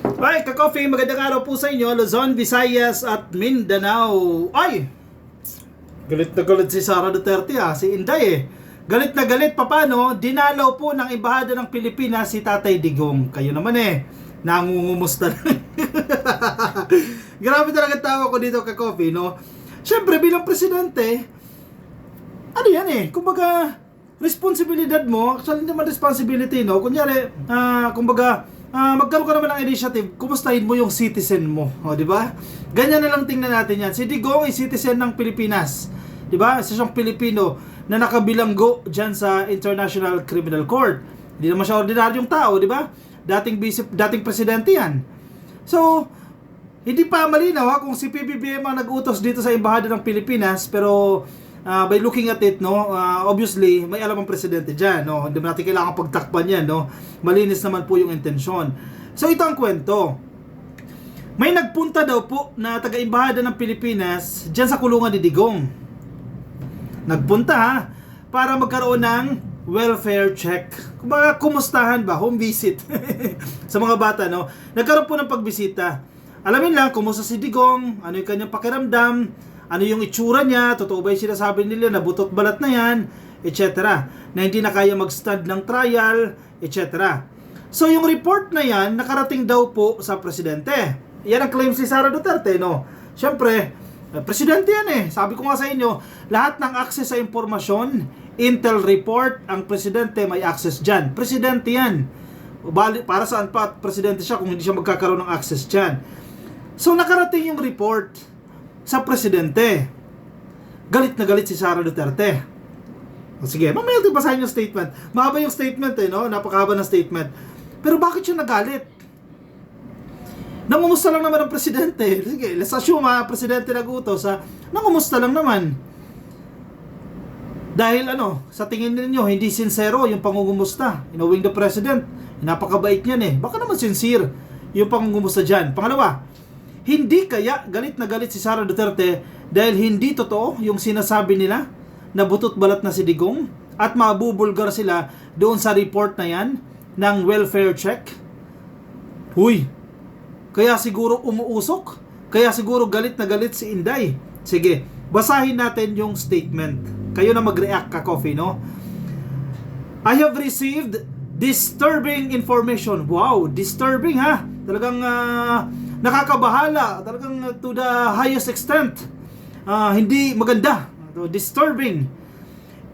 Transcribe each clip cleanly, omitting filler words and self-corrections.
Ay, ka-coffee, magandang araw po sa inyo, Luzon, Visayas at Mindanao. Ay, galit na galit si Sara Duterte si Inday Galit na galit, papano? Dinalaw po ng Embahada ng Pilipinas si Tatay Digong. Kayo naman nangungumusta lang. Grabe talaga tawa ko dito, ka-coffee, no? Siyempre, bilang presidente, ano yan kumbaga, responsibilidad mo, actually naman responsibility, no? Kunyari, magkaroon ka naman ng initiative, kumustahin mo yung citizen mo, di ba? Ganyan na lang tingnan natin yan. Si Digong ay citizen ng Pilipinas, di ba? Isa siyang Pilipino na nakabilanggo diyan sa International Criminal Court. Hindi naman siya ordinaryong tao, di ba? Dating presidente yan. So, hindi pa malinaw kung si PBBM ang nag-utos dito sa Embahada ng Pilipinas, pero by looking at it, no, obviously may alam ang presidente diyan, no. Hindi natin kailangan pagtakpan 'yan, no. Malinis naman po yung intensyon. So ito ang kwento. May nagpunta daw po na taga-Embahada ng Pilipinas diyan sa kulungan ni Digong. Nagpunta para magkaroon ng welfare check. Kumbaga, kumustahan ba? Home visit sa mga bata, no. Nagkaroon po ng pagbisita. Alamin lang kumusta si Digong, ano yung kanyang pakiramdam, ano yung itsura niya, totoo ba yung sinasabi nila na butot balat na yan, etc. Na hindi na kaya mag-stand ng trial, etc. So yung report na yan, nakarating daw po sa presidente. Yan ang claim si Sara Duterte, no? Siyempre, presidente yan Sabi ko nga sa inyo, lahat ng access sa impormasyon, intel report, ang presidente may access dyan. Presidente yan. Para saan pa presidente siya kung hindi siya magkakaroon ng access dyan? So nakarating yung report sa presidente. Galit na galit si Sara Duterte. O sige, mamaya natin basahin yung statement. Mahaba yung statement no? Napakahaba ng statement. Pero bakit siya nagalit? Nangumusta lang naman ang presidente. Sige, let's assume presidente nag-utos nangumusta lang naman. Dahil sa tingin ninyo, hindi sincero yung pangungumusta. Inawing the president. Napakabait niyan Baka naman sincere yung pangungumusta dyan. Pangalawa, hindi kaya galit na galit si Sara Duterte dahil hindi totoo yung sinasabi nila na butot balat na si Digong at mabubulgar sila doon sa report na yan ng welfare check? Huy, kaya siguro umuusok? Kaya siguro galit na galit si Inday? Sige, basahin natin yung statement. Kayo na mag-react, ka-coffee, no? I have received disturbing information. Wow, disturbing Talagang nakakabahala, talagang to the highest extent. Hindi maganda. Disturbing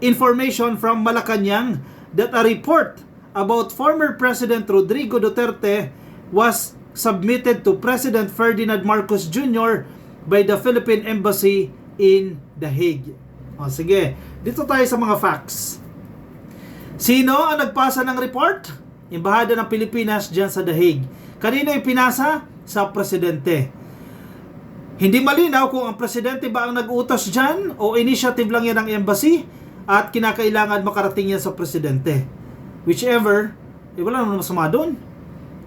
information from Malacanang that a report about former President Rodrigo Duterte was submitted to President Ferdinand Marcos Jr. by the Philippine Embassy in The Hague. Sige, dito tayo sa mga facts. Sino ang nagpasa ng report? Embahada ng Pilipinas dyan sa The Hague. Kanino ipinasa? Sa presidente. Hindi malinaw kung ang presidente ba ang nag-utos dyan o initiative lang yan ng embassy at kinakailangan makarating yan sa presidente. Whichever, wala naman masama doon.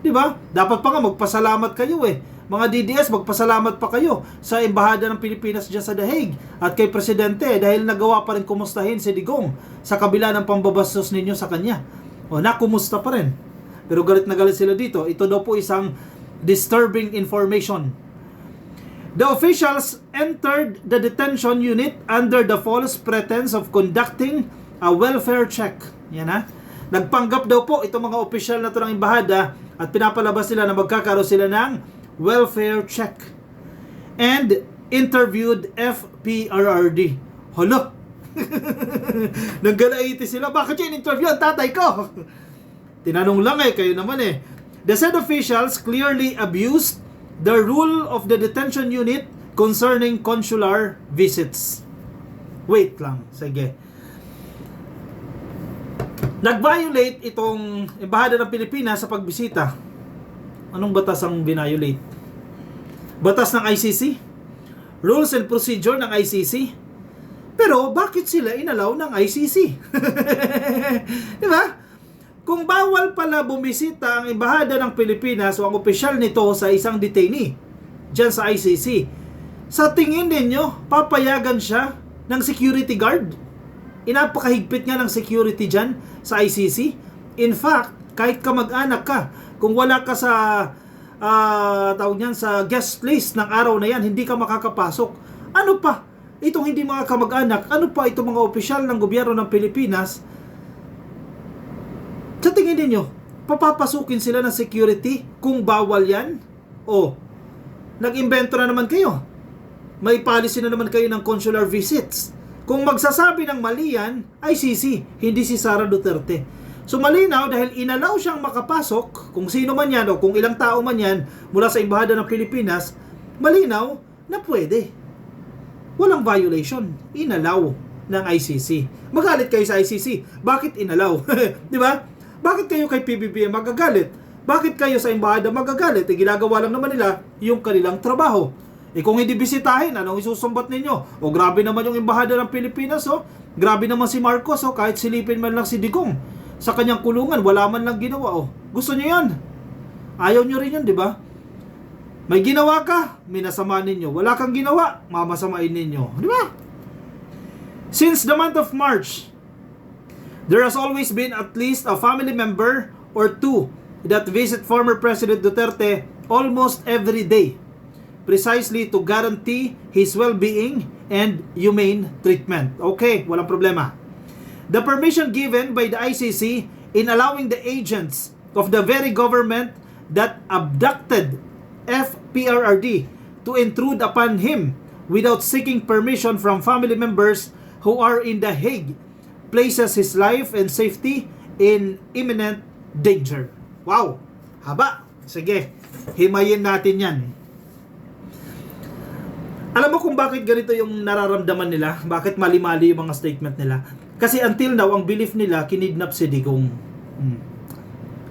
Diba? Dapat pa nga magpasalamat kayo Mga DDS, magpasalamat pa kayo sa Embahada ng Pilipinas dyan sa The Hague at kay presidente dahil nagawa pa rin kumustahin si Digong sa kabila ng pambabastos ninyo sa kanya. Nakumusta pa rin. Pero galit na galit sila dito. Ito daw po isang disturbing information. The officials entered the detention unit under the false pretense of conducting a welfare check. Yan Nagpanggap daw po itong mga opisyal na ito ng embahada at pinapalabas sila na magkakaroon sila ng welfare check. And interviewed FPRRD. Hala! Naggalaiti sila. Bakit yung interview ang tatay ko? Tinanong lang kayo naman The said officials clearly abused the rule of the detention unit concerning consular visits. Wait lang, sige. Nag-violate itong Embahada ng Pilipinas sa pagbisita. Anong batas ang binayolate? Batas ng ICC? Rules and procedure ng ICC? Pero bakit sila inalaw ng ICC? Diba? Kung bawal pala bumisita ang Embahada ng Pilipinas o ang opisyal nito sa isang detainee dyan sa ICC, sa tingin ninyo, papayagan siya ng security guard? Inapakahigpit nga ng security dyan sa ICC. In fact, kahit kamag-anak ka, kung wala ka sa tawag niyan, sa guest list ng araw na yan, hindi ka makakapasok. Ano pa? Itong hindi mga kamag-anak, ano pa itong mga opisyal ng gobyerno ng Pilipinas? Sa tingin ninyo, papapasukin sila ng security kung bawal yan? O, nag-imbento na naman kayo. May policy na naman kayo ng consular visits. Kung magsasabi ng mali yan, ICC, hindi si Sara Duterte. So malinaw dahil inalaw siyang makapasok, kung sino man yan o kung ilang tao man yan mula sa Embahada ng Pilipinas, malinaw na pwede. Walang violation. Inalaw ng ICC. Magalit kayo sa ICC. Bakit inalaw? Di ba? Bakit kayo kay PBBM magagalit? Bakit kayo sa Embahada magagalit? Ginagawa lang naman nila yung kanilang trabaho. Kung hindi bisitahin, anong isusumbat ninyo? O grabe naman yung Embahada ng Pilipinas, grabe naman si Marcos, kahit silipin man lang si Digong sa kanyang kulungan, wala man lang ginawa, Gusto niyo yan? Ayaw niyo rin yan, di ba? May ginawa ka, minasama ninyo. Wala kang ginawa, mamasamain ninyo. Di ba? Since the month of March, there has always been at least a family member or two that visit former President Duterte almost every day, precisely to guarantee his well-being and humane treatment. Okay, walang problema. The permission given by the ICC in allowing the agents of the very government that abducted FPRRD to intrude upon him without seeking permission from family members who are in The Hague places his life and safety in imminent danger. Wow! Haba! Sige, himayin natin yan. Alam mo kung bakit ganito yung nararamdaman nila? Bakit mali-mali yung mga statement nila? Kasi until now, ang belief nila, kinidnap si Digong.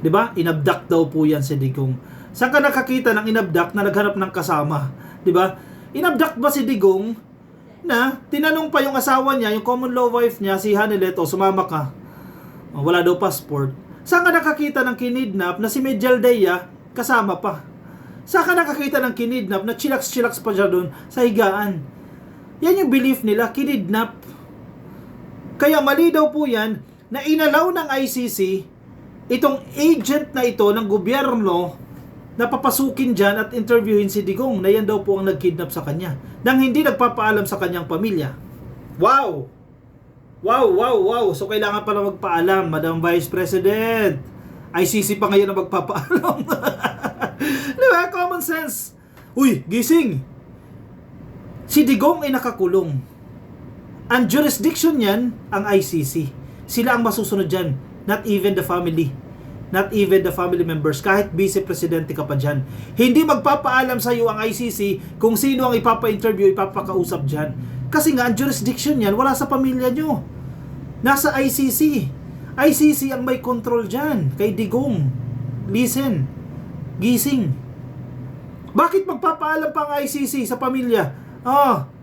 Diba? Inabduct daw po yan si Digong. Saan ka nakakita ng inabduct na naghanap ng kasama? Diba? Inabduct ba si Digong na tinanong pa yung asawa niya, yung common law wife niya, si Hanilet, sumama ka. Wala daw passport. Saan ka nakakita ng kinidnap na si Medjaldea kasama pa? Saan ka nakakita ng kinidnap na chillax-chillax pa siya doon sa higaan? Yan yung belief nila, kinidnap. Kaya mali daw po yan na inalaw ng ICC itong agent na ito ng gobyerno na papasukin dyan at interviewin si Digong na yan daw po ang nagkidnap sa kanya nang hindi nagpapaalam sa kanyang pamilya. Wow! Wow, wow, wow! So kailangan pala magpaalam, Madam Vice President. ICC pa ngayon na magpapaalam. Diba? Common sense. Uy, gising! Si Digong ay nakakulong. Ang jurisdiction niyan, ang ICC. Sila ang masusunod dyan. Not even the family. Not even the family members. Kahit vice-presidente ka pa dyan. Hindi magpapaalam sa iyo ang ICC kung sino ang ipapa-interview, ipapakausap dyan. Kasi nga, ang jurisdiction niyan, wala sa pamilya nyo. Nasa ICC. ICC ang may control dyan. Kay Digong. Listen. Gising. Bakit magpapaalam pa ang ICC sa pamilya?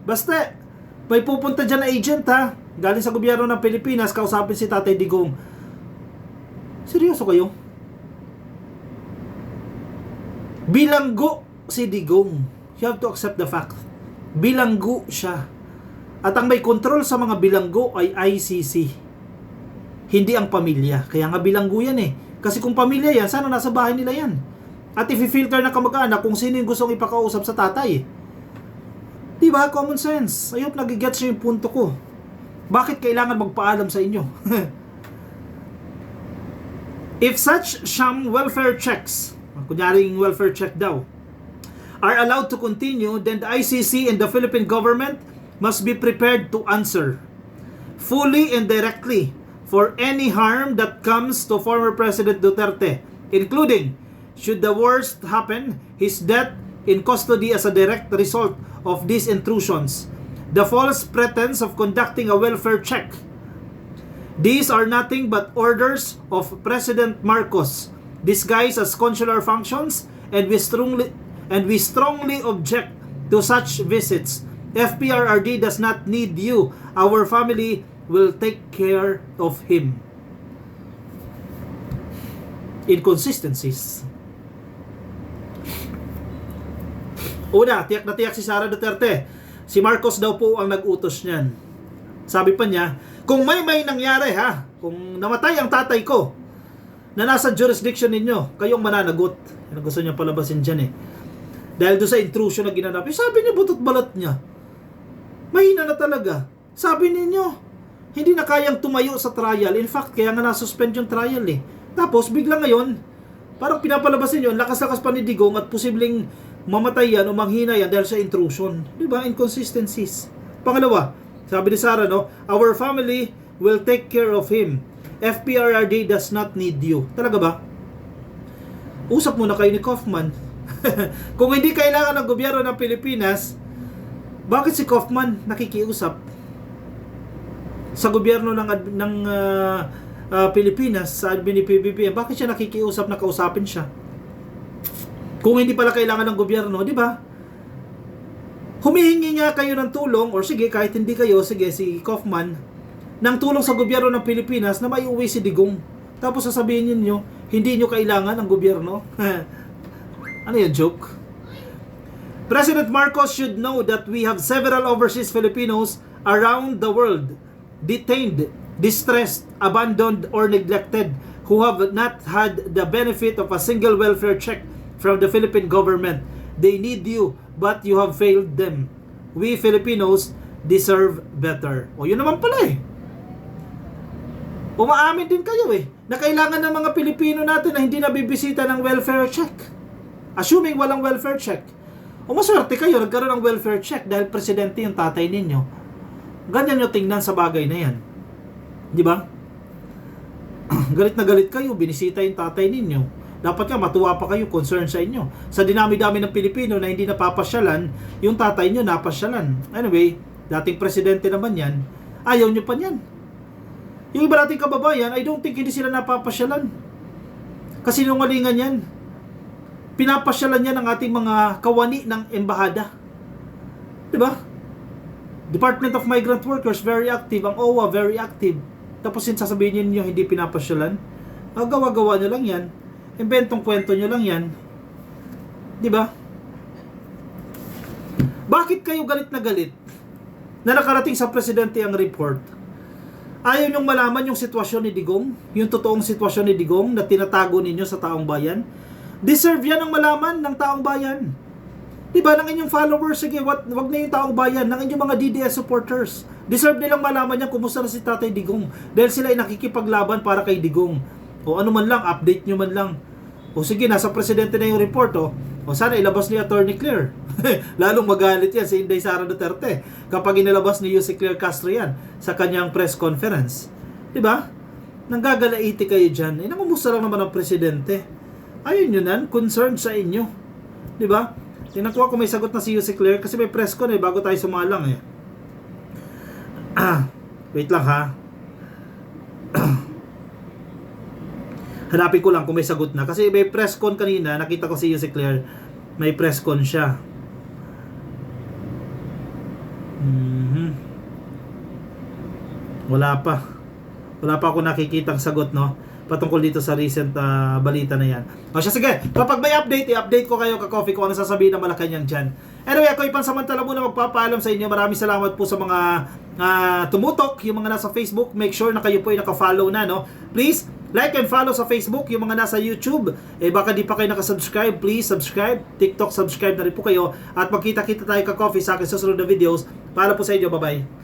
Basta, may pupunta dyan na agent galing sa gobyerno ng Pilipinas, kausapin si Tatay Digong. Seryoso kayo? Bilanggo si Digong. You have to accept the fact. Bilanggo siya. At ang may kontrol sa mga bilanggo ay ICC. Hindi ang pamilya. Kaya nga bilanggo yan Kasi kung pamilya yan, sana nasa bahay nila yan. At i-filter na kamag-anak kung sino yung gustong ipakausap sa tatay. Diba? Common sense. I hope nagigets nyo yung punto ko. Bakit kailangan magpaalam sa inyo? If such sham welfare checks, kunyaring welfare check daw, are allowed to continue, then the ICC and the Philippine government must be prepared to answer fully and directly for any harm that comes to former President Duterte, including, should the worst happen, his death in custody as a direct result of these intrusions, the false pretense of conducting a welfare check. These are nothing but orders of President Marcos, disguised as consular functions, and we strongly object to such visits. FPRRD does not need you. Our family will take care of him. Inconsistencies. Una, tiyak na tiyak si Sara Duterte. Si Marcos daw po ang nag-utos niyan. Sabi pa niya, kung may nangyari kung namatay ang tatay ko, na nasa jurisdiction ninyo, kayong mananagot. Yan ang gusto niya palabasin dyan eh. Dahil doon sa intrusion na ginanap, sabi niya butot balat niya. Mahina na talaga. Sabi ninyo, hindi na kayang tumayo sa trial. In fact, kaya nga nasuspend yung trial eh. Tapos, bigla ngayon, parang pinapalabasin nyo, ang lakas-lakas pa ni Digong at posibleng mamatay yan o manghina yan dahil sa intrusion. Diba? Inconsistencies. Pangalawa, sabi ni Sara, no, our family will take care of him. FPRRD does not need you. Talaga ba? Usap muna kayo ni Kaufman. Kung hindi kailangan ng gobyerno ng Pilipinas, bakit si Kaufman nakikiusap sa gobyerno ng Pilipinas, sa admin ni PBBM? Bakit siya nakikiusap na kausapin siya? Kung hindi pala kailangan ng gobyerno, di ba? Humihingi nga kayo ng tulong, or sige, kahit hindi kayo, sige, si Kaufman, ng tulong sa gobyerno ng Pilipinas na maiuwi si Digong. Tapos sasabihin niyo, hindi niyo kailangan ang gobyerno. Ano yung joke? President Marcos should know that we have several overseas Filipinos around the world detained, distressed, abandoned, or neglected who have not had the benefit of a single welfare check from the Philippine government. They need you, but you have failed them. We Filipinos deserve better. O yun naman pala eh. Umaamin din kayo eh, na kailangan ng mga Pilipino natin na hindi nabibisita ng welfare check. Assuming walang welfare check. O maswerte kayo, nagkaroon ng welfare check dahil presidente yung tatay ninyo. Ganyan nyo tingnan sa bagay na yan. Di ba? Galit na galit kayo, binisita yung tatay ninyo. Dapat nga matuwa pa kayo, concern sa inyo. Sa dinami-dami ng Pilipino na hindi napapasyalan, yung tatay nyo napasyalan. Anyway, dating presidente naman yan, ayaw nyo pa yan. Yung iba nating kababayan, I don't think hindi sila napapasyalan. Kasi nungalingan yan. Pinapasyalan yan ng ating mga kawani ng embahada. Diba? Department of Migrant Workers, very active. Ang OWA, very active. Tapos sasabihin niyo hindi pinapasyalan. Gawa-gawa nyo lang yan. Inventong kwento nyo lang yan. Diba? Bakit kayo galit na galit na nakarating sa presidente ang report? Ayaw nyong malaman yung sitwasyon ni Digong, yung totoong sitwasyon ni Digong na tinatago ninyo sa taong bayan. Deserve yan ang malaman ng taong bayan. Diba, ng inyong followers, sige, wag na yung taong bayan, ng inyong mga DDS supporters. Deserve nilang malaman yan kumusta na si Tatay Digong. Dahil sila ay nakikipaglaban para kay Digong. O ano man lang, update nyo man lang. O sige, nasa presidente na yung report, o sana ilabas ni Attorney Claire. Lalong magalit yan si Inday Sara Duterte kapag inilabas ni Yusek Claire Castro yan sa kanyang press conference. Diba? Nanggagalaiti kayo dyan. Nangumusta lang naman ang presidente. Ayun yun nan, concerned sa inyo. Diba? Tingnan ko kung may sagot na si Yusek Claire kasi may press con bago tayo sumalang eh. Wait lang ha. Hanapin ko lang kung may sagot na kasi may press con kanina, nakita ko si Yusek Claire, may press con siya. Wala pa ako nakikitang sagot, no, patungkol dito sa recent balita na yan. O siya, sige, kapag may update, i-update ko kayo ka-coffee kung ano sasabihin ng Malacanang dyan. Anyway, ako ipansamantala muna magpapaalam sa inyo. Maraming salamat po sa mga tumutok, yung mga nasa Facebook. Make sure na kayo po ay naka-follow na, no. Please like and follow sa Facebook. Yung mga nasa YouTube, baka di pa kayo nakasubscribe, please subscribe. TikTok, subscribe na rin po kayo. At magkita-kita tayo ka-coffee sa akin susunod na videos. Para po sa inyo, bye-bye.